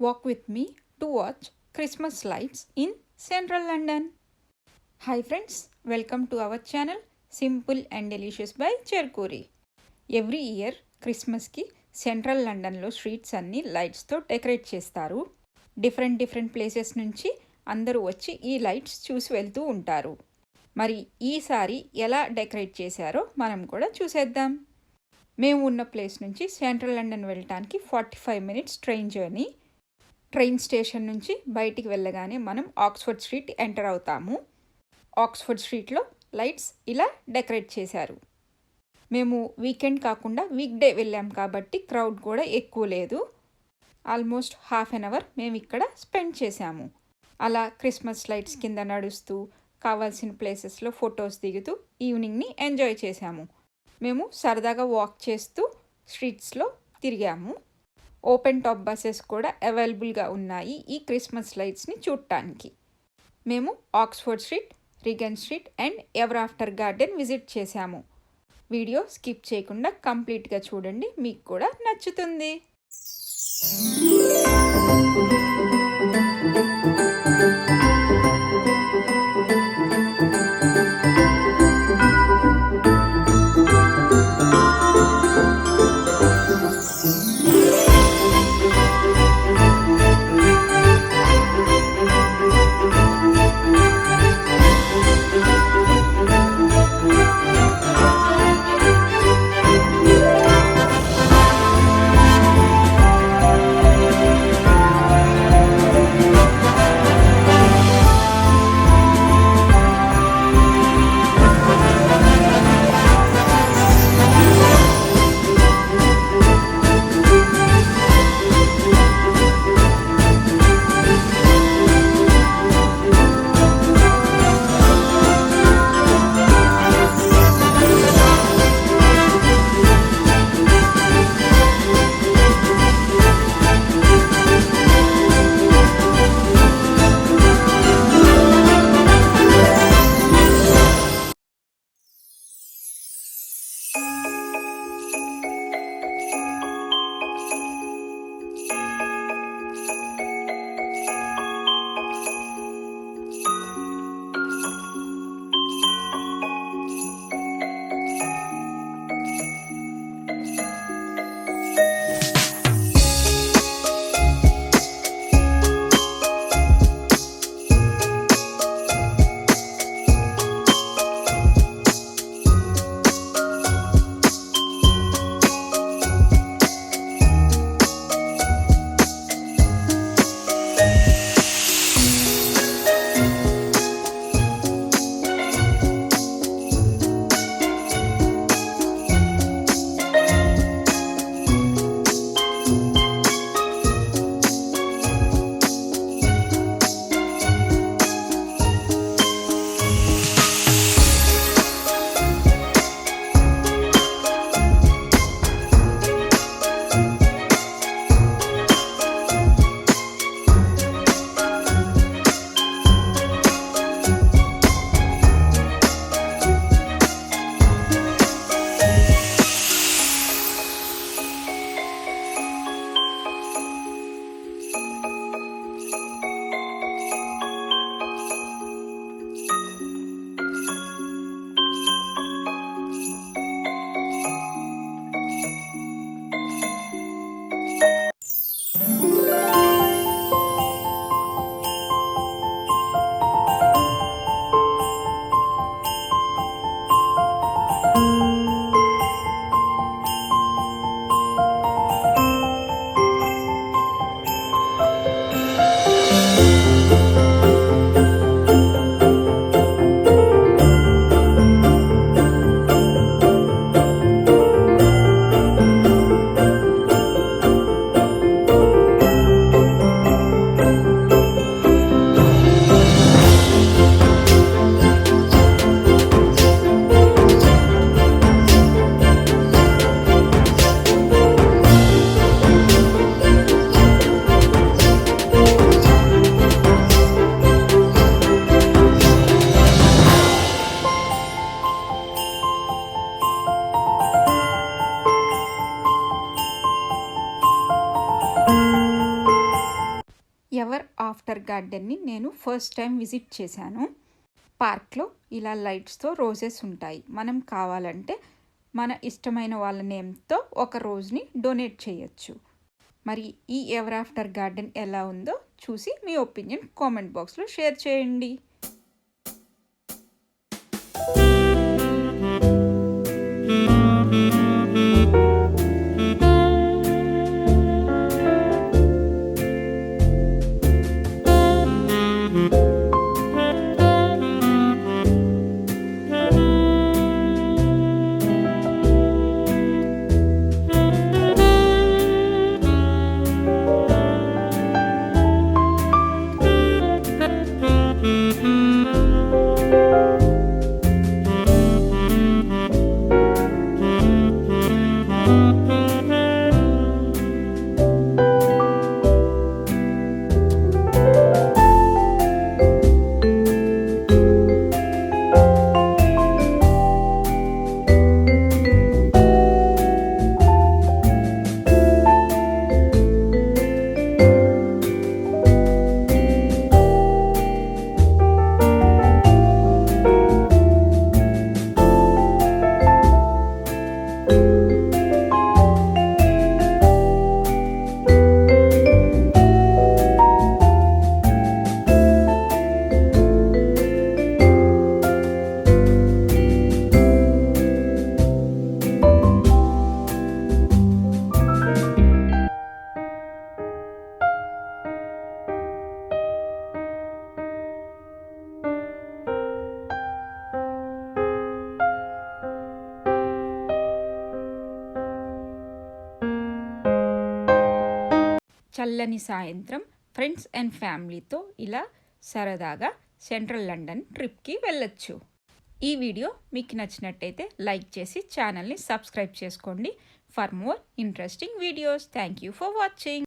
walk with me to watch Christmas lights in Central London. Hi friends, welcome to our channel Simple and Delicious by Cherkuri. Every year Christmas ki central లండన్లో streets అన్నీ లైట్స్తో decorate చేస్తారు. Different places నుంచి అందరూ వచ్చి ఈ lights చూసి వెళ్తూ ఉంటారు. మరి ఈసారి ఎలా డెకరేట్ చేశారో మనం కూడా చూసేద్దాం. మేము ఉన్న ప్లేస్ నుంచి సెంట్రల్ లండన్ వెళ్ళటానికి 45 minutes train journey. Train station నుంచి బయటికి వెళ్ళగానే మనం ఆక్స్ఫర్డ్ స్ట్రీట్ ఎంటర్ అవుతాము. ఆక్స్ఫర్డ్ స్ట్రీట్లో లైట్స్ ఇలా డెకరేట్ చేశారు. మేము వీకెండ్ కాకుండా వీక్ డే వెళ్ళాం కాబట్టి క్రౌడ్ కూడా ఎక్కువ లేదు. ఆల్మోస్ట్ హాఫ్ అన్ అవర్ మేము ఇక్కడ స్పెండ్ చేశాము. అలా క్రిస్మస్ లైట్స్ కింద నడుస్తూ కావాల్సిన ప్లేసెస్లో ఫొటోస్ దిగుతూ ఈవినింగ్ని ఎంజాయ్ చేశాము. మేము సరదాగా వాక్ చేస్తూ స్ట్రీట్స్లో తిరిగాము. ఓపెన్ టాప్ బస్సెస్ కూడా అవైలబుల్గా ఉన్నాయి ఈ క్రిస్మస్ లైట్స్ని చూడటానికి. మేము Oxford street, Reagan street and ever after garden visit చేశాము. వీడియో స్కిప్ చేయకుండా కంప్లీట్గా చూడండి, మీకు కూడా నచ్చుతుంది. ఎవర్ ఆఫ్టర్ గార్డెన్ని నేను ఫస్ట్ టైం విజిట్ చేశాను. పార్క్లో ఇలా లైట్స్తో రోజెస్ ఉంటాయి. మనం కావాలంటే మన ఇష్టమైన వాళ్ళ నేమ్తో ఒక రోజుని డొనేట్ చేయొచ్చు. మరి ఈ ఎవర్ ఆఫ్టర్ గార్డెన్ ఎలా ఉందో చూసి మీ ఒపీనియన్ కామెంట్ బాక్స్లో షేర్ చేయండి. చల్లని సాయంత్రం ఫ్రెండ్స్ అండ్ ఫ్యామిలీతో ఇలా సరదాగా సెంట్రల్ లండన్ ట్రిప్కి వెళ్ళొచ్చు. ఈ వీడియో మీకు నచ్చినట్టయితే లైక్ చేసి ఛానల్ని సబ్స్క్రైబ్ చేసుకోండి for more interesting videos. Thank you for watching.